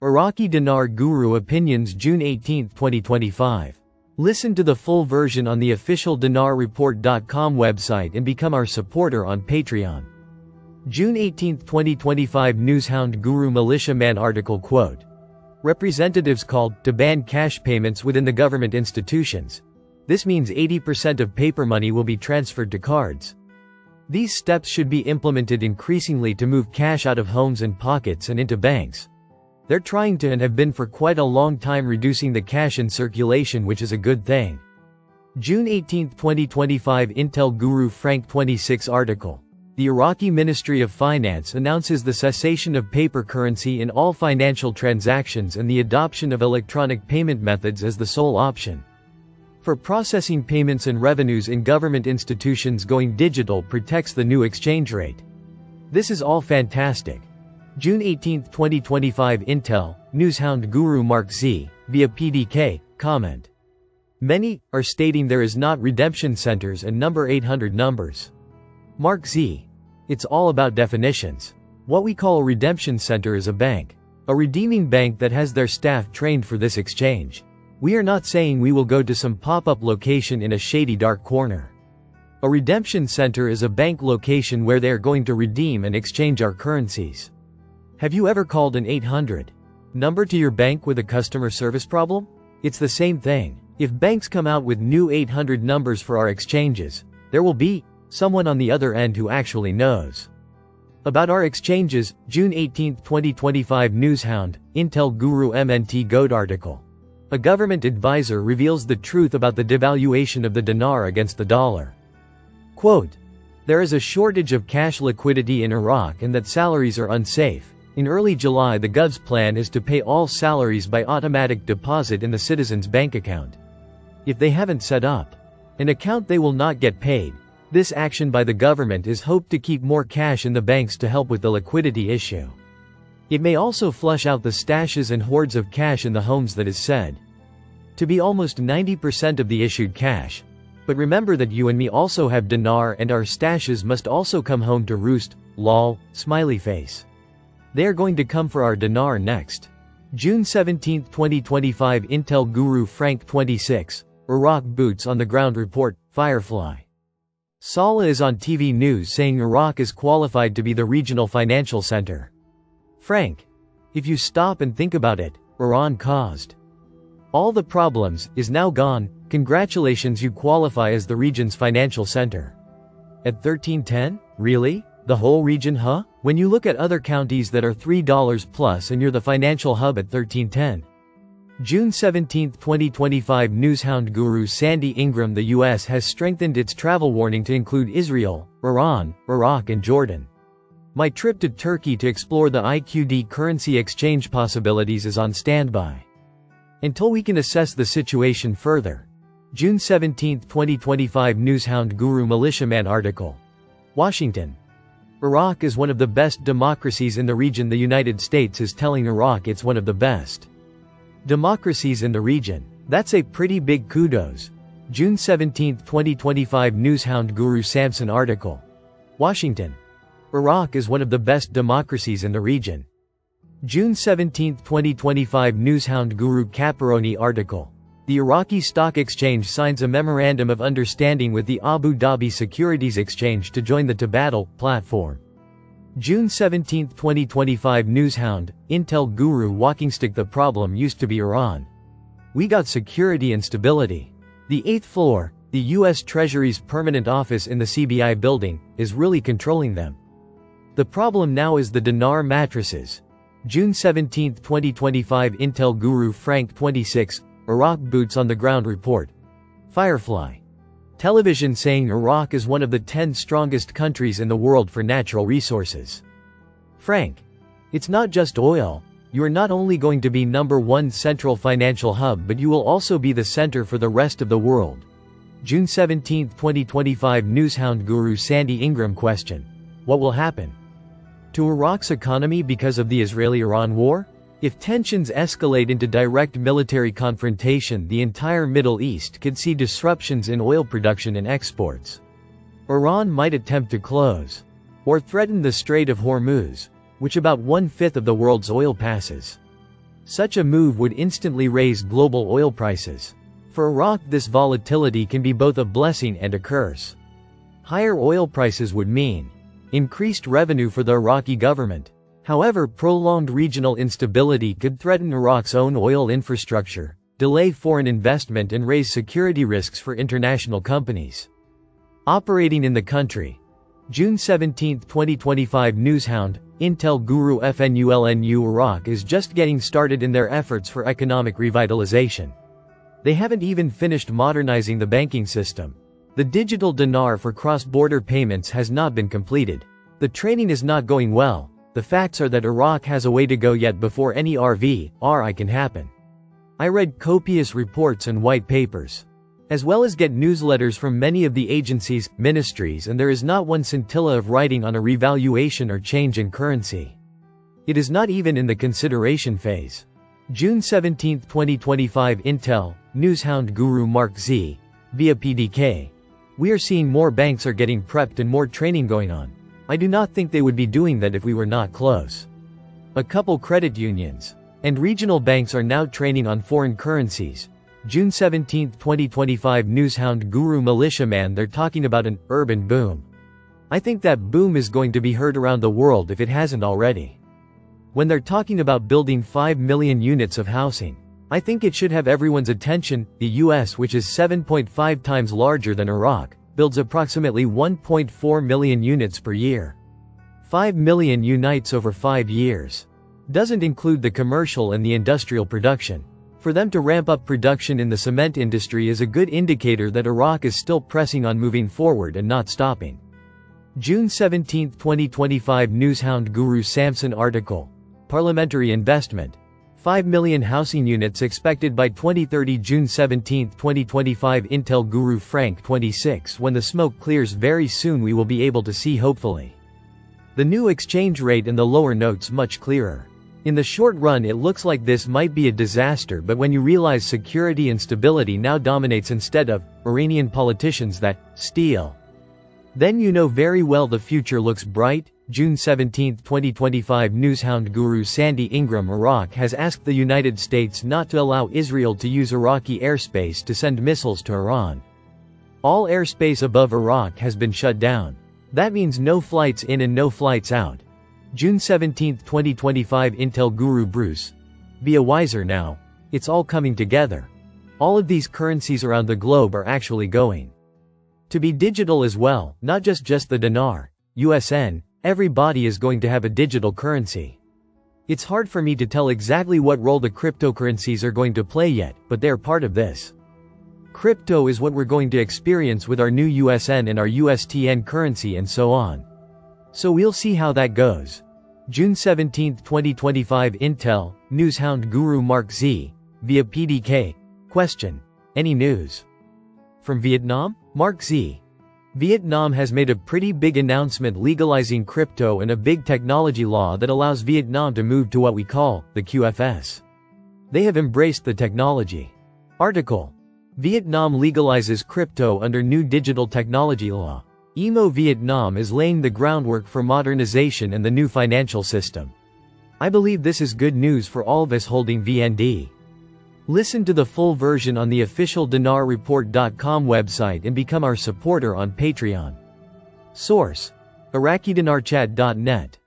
Iraqi Dinar Guru Opinions, June 18, 2025. Listen to the full version on the official dinarreport.com website and become our supporter on Patreon. June 18, 2025. Newshound Guru Militiaman article quote. Representatives called to ban cash payments within the government institutions. This means 80% of paper money will be transferred to cards. These steps should be implemented increasingly to move cash out of homes and pockets and into banks. They're trying to and have been for quite a long time reducing the cash in circulation, which is a good thing. June 18, 2025. Intel Guru Frank 26 article. The Iraqi Ministry of Finance announces the cessation of paper currency in all financial transactions and the adoption of electronic payment methods as the sole option. For processing payments and revenues in government institutions, going digital protects the new exchange rate. This is all fantastic. June 18, 2025. Intel, Newshound Guru Mark Z, via PDK, comment. Many are stating there is not redemption centers and number 800 numbers. Mark Z. It's all about definitions. What we call a redemption center is a bank. A redeeming bank that has their staff trained for this exchange. We are not saying we will go to some pop-up location in a shady dark corner. A redemption center is a bank location where they are going to redeem and exchange our currencies. Have you ever called an 800 number to your bank with a customer service problem? It's the same thing. If banks come out with new 800 numbers for our exchanges, there will be someone on the other end who actually knows about our exchanges. June 18, 2025. Newshound, Intel Guru MNT Goat article. A government advisor reveals the truth about the devaluation of the dinar against the dollar. Quote, there is a shortage of cash liquidity in Iraq and that salaries are unsafe. In early July, the Gov's plan is to pay all salaries by automatic deposit in the citizen's bank account. If they haven't set up an account, they will not get paid. This action by the government is hoped to keep more cash in the banks to help with the liquidity issue. It may also flush out the stashes and hoards of cash in the homes that is said to be almost 90% of the issued cash. But remember that you and me also have dinar and our stashes must also come home to roost, lol, smiley face. They are going to come for our dinar next. June 17, 2025. Intel Guru Frank 26, Iraq Boots on the Ground report, Firefly. Saleh is on TV news saying Iraq is qualified to be the regional financial center. Frank, if you stop and think about it, Iran caused all the problems, is now gone. Congratulations, you qualify as the region's financial center. At 1310? Really? The whole region, huh? When you look at other counties that are $3 plus and you're the financial hub at 1310. June 17, 2025. Newshound Guru Sandy Ingram. The US has strengthened its travel warning to include Israel, Iran, Iraq and Jordan. My trip to Turkey to explore the IQD currency exchange possibilities is on standby until we can assess the situation further. June 17, 2025. Newshound Guru Militiaman article. Washington. Iraq is one of the best democracies in the region. The United States is telling Iraq it's one of the best democracies in the region. That's a pretty big kudos. June 17, 2025. Newshound Guru Samson article. Washington. Iraq is one of the best democracies in the region. June 17, 2025. Newshound Guru Caparoni article. The Iraqi Stock Exchange signs a memorandum of understanding with the Abu Dhabi Securities Exchange to join the Tabadal platform. June 17, 2025. Newshound, Intel Guru Walkingstick. The problem used to be Iran. We got security and stability. The 8th floor, the U.S. Treasury's permanent office in the CBI building, is really controlling them. The problem now is the dinar mattresses. June 17, 2025. Intel Guru Frank 26, Iraq Boots on the Ground report. Firefly. Television saying Iraq is one of the 10 strongest countries in the world for natural resources. Frank. It's not just oil. You are not only going to be #1 central financial hub, but you will also be the center for the rest of the world. June 17, 2025. Newshound Guru Sandy Ingram question. What will happen to Iraq's economy because of the Israeli-Iran war? If tensions escalate into direct military confrontation, the entire Middle East could see disruptions in oil production and exports. Iran might attempt to close or threaten the Strait of Hormuz, which about 1/5 of the world's oil passes Such a move would instantly raise global oil prices. For Iraq, this volatility can be both a blessing and a curse. Higher oil prices would mean increased revenue for the Iraqi government. However, prolonged regional instability could threaten Iraq's own oil infrastructure, delay foreign investment and raise security risks for international companies operating in the country. June 17, 2025 Newshound, Intel Guru FNULNU Iraq is just getting started in their efforts for economic revitalization. They haven't even finished modernizing the banking system. The digital dinar for cross-border payments has not been completed. The training is not going well. The facts are that Iraq has a way to go yet before any RI can happen. I read copious reports and white papers, as well as get newsletters from many of the agencies, ministries, and there is not one scintilla of writing on a revaluation or change in currency. It is not even in the consideration phase. June 17, 2025 Intel, Newshound Guru Mark Z. Via PDK. We are seeing more banks are getting prepped and more training going on. I do not think they would be doing that if we were not close. A couple credit unions and regional banks are now training on foreign currencies. June 17, 2025 Newshound Guru Militiaman. They're talking about an urban boom. I think that boom is going to be heard around the world if it hasn't already. When they're talking about building 5 million units of housing, I think it should have everyone's attention. The US, which is 7.5 times larger than Iraq, builds approximately 1.4 million units per year. 5 million unites over 5 years. Doesn't include the commercial and the industrial production. For them to ramp up production in the cement industry is a good indicator that Iraq is still pressing on moving forward and not stopping. June 17, 2025 Newshound Guru Samson article. Parliamentary investment. 5 million housing units expected by 2030. June 17, 2025 Intel Guru Frank 26 When the smoke clears very soon we will be able to see hopefully the new exchange rate and the lower notes much clearer. In the short run it looks like this might be a disaster, but when you realize security and stability now dominates instead of Iranian politicians that steal, then you know very well the future looks bright. June 17, 2025 Newshound Guru Sandy Ingram Iraq has asked the United States not to allow Israel to use Iraqi airspace to send missiles to Iran. All airspace above Iraq has been shut down. That means no flights in and no flights out. June 17, 2025 Intel Guru Bruce. Be a wiser now. It's all coming together. All of these currencies around the globe are actually going to be digital as well, not just the dinar, USN. Everybody is going to have a digital currency. It's hard for me to tell exactly what role the cryptocurrencies are going to play yet, but they're part of this. Crypto is what we're going to experience with our new USN and our USTN currency and so on. So we'll see how that goes. June 17, 2025 Intel, Newshound Guru Mark Z. Via PDK. Question. Any news from Vietnam? Mark Z. Vietnam has made a pretty big announcement legalizing crypto and a big technology law that allows Vietnam to move to what we call the QFS. They have embraced the technology. Article. Vietnam legalizes crypto under new digital technology law. EMO Vietnam is laying the groundwork for modernization and the new financial system. I believe this is good news for all of us holding VND. Listen to the full version on the official dinarreport.com website and become our supporter on Patreon. Source: IraqiDinarChat.net